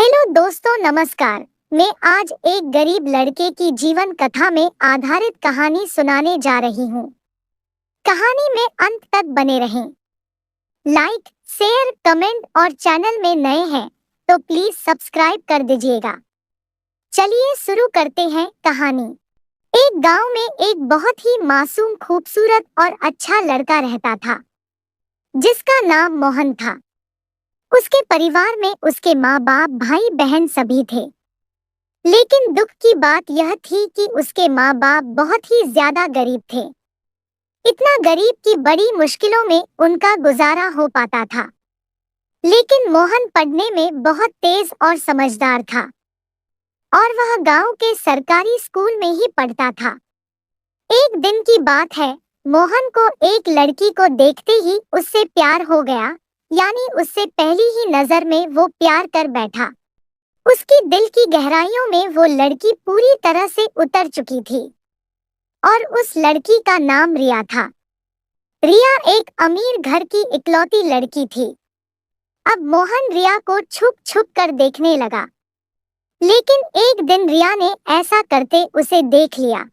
Hello दोस्तों, नमस्कार। मैं आज एक गरीब लड़के की जीवन कथा में आधारित कहानी सुनाने जा रही हूँ। कहानी में अंत तक बने रहें। लाइक, शेयर, कमेंट और चैनल में नए हैं तो प्लीज सब्सक्राइब कर दीजिएगा। चलिए शुरू करते हैं कहानी। एक गांव में एक बहुत ही मासूम, खूबसूरत और अच्छा लड़का रहता था जिसका नाम मोहन था। उसके परिवार में उसके माँ बाप, भाई बहन सभी थे। लेकिन दुख की बात यह थी कि उसके माँ बाप बहुत ही ज्यादा गरीब थे। इतना गरीब कि बड़ी मुश्किलों में उनका गुजारा हो पाता था। लेकिन मोहन पढ़ने में बहुत तेज और समझदार था और वह गांव के सरकारी स्कूल में ही पढ़ता था। एक दिन की बात है, मोहन को एक लड़की को देखते ही उससे प्यार हो गया। यानी उससे पहली ही नजर में वो प्यार कर बैठा। उसकी दिल की गहराइयों में वो लड़की पूरी तरह से उतर चुकी थी और उस लड़की का नाम रिया था। रिया एक अमीर घर की इकलौती लड़की थी। अब मोहन रिया को छुप छुप कर देखने लगा। लेकिन एक दिन रिया ने ऐसा करते उसे देख लिया,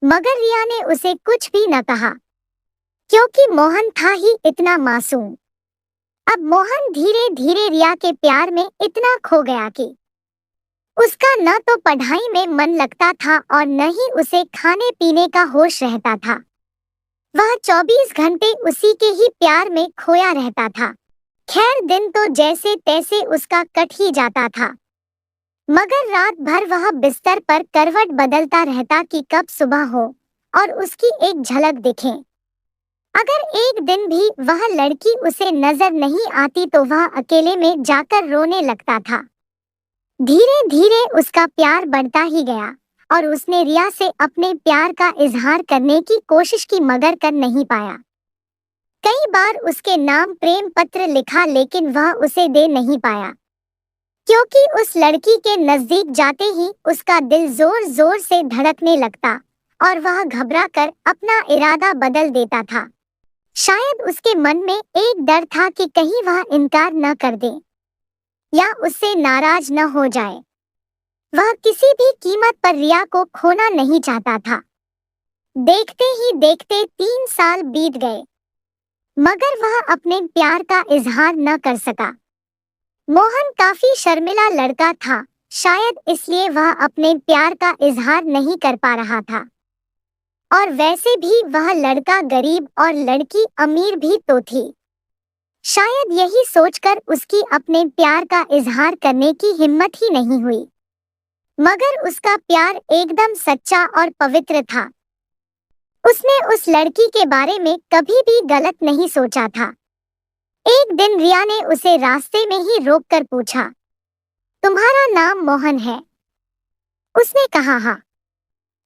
मगर रिया ने उसे कुछ भी न कहा क्योंकि मोहन था ही इतना मासूम। अब मोहन धीरे धीरे रिया के प्यार में इतना खो गया कि उसका न तो पढ़ाई में मन लगता था और न ही उसे खाने पीने का होश रहता था। वह 24 घंटे उसी के ही प्यार में खोया रहता था। खैर, दिन तो जैसे तैसे उसका कट ही जाता था, मगर रात भर वह बिस्तर पर करवट बदलता रहता कि कब सुबह हो और उसकी एक झलक दिखे। अगर एक दिन भी वह लड़की उसे नजर नहीं आती तो वह अकेले में जाकर रोने लगता था। धीरे धीरे उसका प्यार बढ़ता ही गया और उसने रिया से अपने प्यार का इजहार करने की कोशिश की, मगर कर नहीं पाया। कई बार उसके नाम प्रेम पत्र लिखा, लेकिन वह उसे दे नहीं पाया क्योंकि उस लड़की के नजदीक जाते ही उसका दिल जोर जोर से धड़कने लगता और वह घबरा कर अपना इरादा बदल देता था। शायद उसके मन में एक डर था कि कहीं वह इनकार न कर दे या उससे नाराज न हो जाए। वह किसी भी कीमत पर रिया को खोना नहीं चाहता था। देखते ही देखते 3 साल बीत गए, मगर वह अपने प्यार का इजहार न कर सका। मोहन काफी शर्मिला लड़का था, शायद इसलिए वह अपने प्यार का इजहार नहीं कर पा रहा था। और वैसे भी वह लड़का गरीब और लड़की अमीर भी तो थी। शायद यही सोचकर उसकी अपने प्यार का इजहार करने की हिम्मत ही नहीं हुई। मगर उसका प्यार एकदम सच्चा और पवित्र था। उसने उस लड़की के बारे में कभी भी गलत नहीं सोचा था। एक दिन रिया ने उसे रास्ते में ही रोककर पूछा, तुम्हारा नाम मोहन है? उसने कहा, हाँ।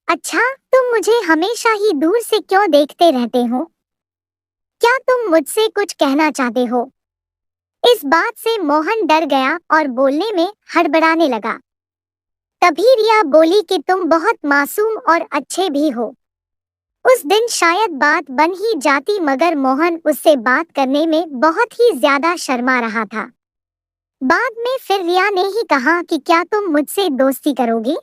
अच्छा, तुम मुझे हमेशा ही दूर से क्यों देखते रहते हो? क्या तुम मुझसे कुछ कहना चाहते हो? इस बात से मोहन डर गया और बोलने में हड़बड़ाने लगा। तभी रिया बोली कि तुम बहुत मासूम और अच्छे भी हो। उस दिन शायद बात बन ही जाती, मगर मोहन उससे बात करने में बहुत ही ज्यादा शर्मा रहा था। बाद में फिर रिया ने ही कहा कि क्या तुम मुझसे दोस्ती करोगे?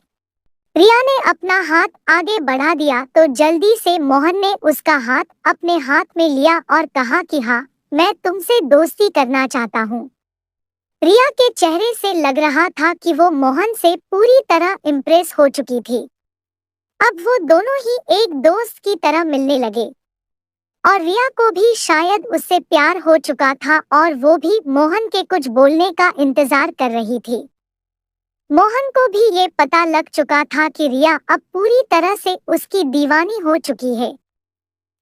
रिया ने अपना हाथ आगे बढ़ा दिया तो जल्दी से मोहन ने उसका हाथ अपने हाथ में लिया और कहा कि हाँ, मैं तुमसे दोस्ती करना चाहता हूँ। रिया के चेहरे से लग रहा था कि वो मोहन से पूरी तरह इम्प्रेस हो चुकी थी। अब वो दोनों ही एक दोस्त की तरह मिलने लगे और रिया को भी शायद उससे प्यार हो चुका था और वो भी मोहन के कुछ बोलने का इंतजार कर रही थी। मोहन को भी ये पता लग चुका था कि रिया अब पूरी तरह से उसकी दीवानी हो चुकी है।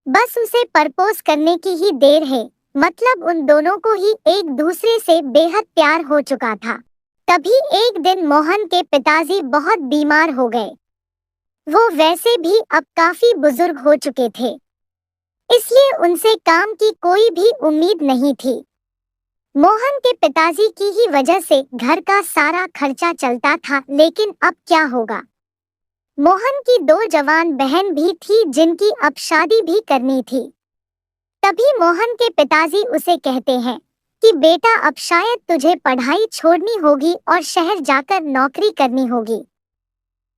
बस उसे प्रपोज करने की ही देर है। मतलब उन दोनों को ही एक दूसरे से बेहद प्यार हो चुका था। तभी एक दिन मोहन के पिताजी बहुत बीमार हो गए। वो वैसे भी अब काफी बुजुर्ग हो चुके थे, इसलिए उनसे काम की कोई भी उम्मीद नहीं थी। मोहन के पिताजी की ही वजह से घर का सारा खर्चा चलता था, लेकिन अब क्या होगा? मोहन की 2 जवान बहन भी थी जिनकी अब शादी भी करनी थी। तभी मोहन के पिताजी उसे कहते हैं, कि बेटा अब शायद तुझे पढ़ाई छोड़नी होगी और शहर जाकर नौकरी करनी होगी।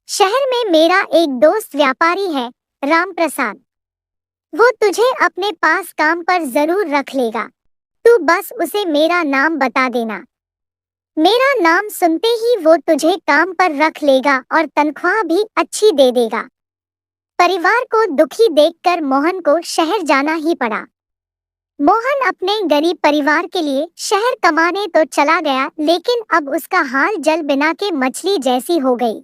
शहर में मेरा एक दोस्त व्यापारी है, राम प्रसाद। वो तुझे अपने पास काम पर जरूर रख लेगा। तू बस उसे मेरा नाम बता देना। मेरा नाम सुनते ही वो तुझे काम पर रख लेगा और तनख्वाह भी अच्छी दे देगा। परिवार को दुखी देखकर मोहन को शहर जाना ही पड़ा। मोहन अपने गरीब परिवार के लिए शहर कमाने तो चला गया, लेकिन अब उसका हाल जल बिना के मछली जैसी हो गई।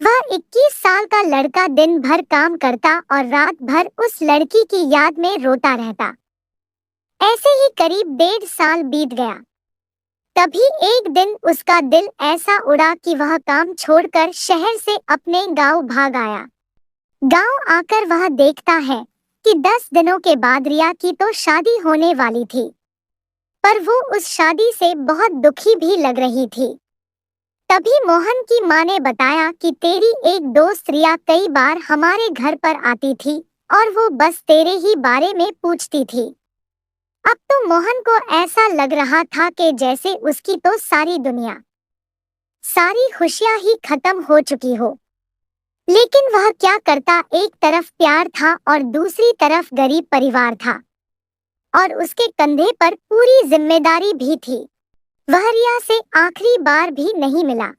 वह 21 साल का लड़का दिन भर काम करता और रात भर उस लड़की की याद में रोता रहता। ऐसे ही करीब 1.5 साल बीत गया। तभी एक दिन उसका दिल ऐसा उड़ा कि वह काम छोड़कर शहर से अपने गांव भाग आया। गांव आकर वह देखता है कि 10 दिनों के बाद रिया की तो शादी होने वाली थी, पर वो उस शादी से बहुत दुखी भी लग रही थी। तभी मोहन की माँ ने बताया कि तेरी एक दोस्त रिया कई बार हमारे घर पर आती थी और वो बस तेरे ही बारे में पूछती थी। अब तो मोहन को ऐसा लग रहा था कि जैसे उसकी तो सारी दुनिया, सारी खुशियां ही खत्म हो चुकी हो। लेकिन वह क्या करता, एक तरफ प्यार था और दूसरी तरफ गरीब परिवार था और उसके कंधे पर पूरी जिम्मेदारी भी थी। वह रिया से आखिरी बार भी नहीं मिला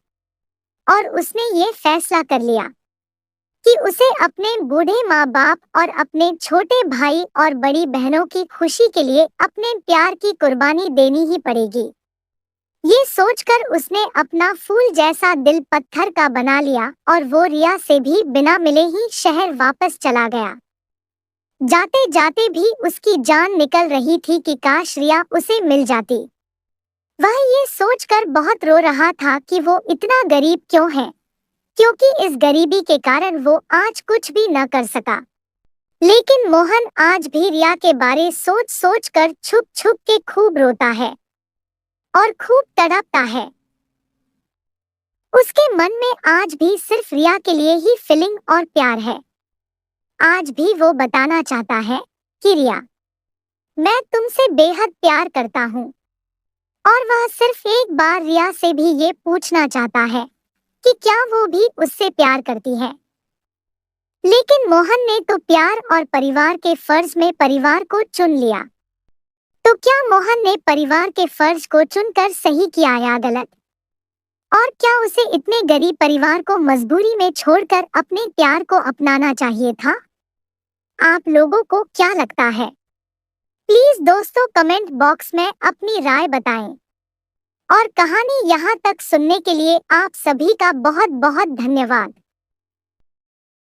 और उसने ये फैसला कर लिया कि उसे अपने बूढ़े माँ बाप और अपने छोटे भाई और बड़ी बहनों की खुशी के लिए अपने प्यार की कुर्बानी देनी ही पड़ेगी। ये सोचकर उसने अपना फूल जैसा दिल पत्थर का बना लिया और वो रिया से भी बिना मिले ही शहर वापस चला गया। जाते जाते भी उसकी जान निकल रही थी कि काश रिया उसे मिल जाती। वह ये सोचकर बहुत रो रहा था कि वो इतना गरीब क्यों है, क्योंकि इस गरीबी के कारण वो आज कुछ भी न कर सका। लेकिन मोहन आज भी रिया के बारे सोच सोच कर छुप छुप के खूब रोता है और खूब तड़पता है। उसके मन में आज भी सिर्फ रिया के लिए ही फीलिंग और प्यार है। आज भी वो बताना चाहता है कि रिया, मैं तुमसे बेहद प्यार करता हूँ। और वह सिर्फ एक बार रिया से भी ये पूछना चाहता है कि क्या वो भी उससे प्यार करती है। लेकिन मोहन ने तो प्यार और परिवार के फर्ज में परिवार को चुन लिया। तो क्या मोहन ने परिवार के फर्ज को चुनकर सही किया या गलत? और क्या उसे इतने गरीब परिवार को मजबूरी में छोड़कर अपने प्यार को अपनाना चाहिए था? आप लोगों को क्या लगता है? प्लीज दोस्तों कमेंट बॉक्स में अपनी राय बताएं। और कहानी यहाँ तक सुनने के लिए आप सभी का बहुत बहुत धन्यवाद।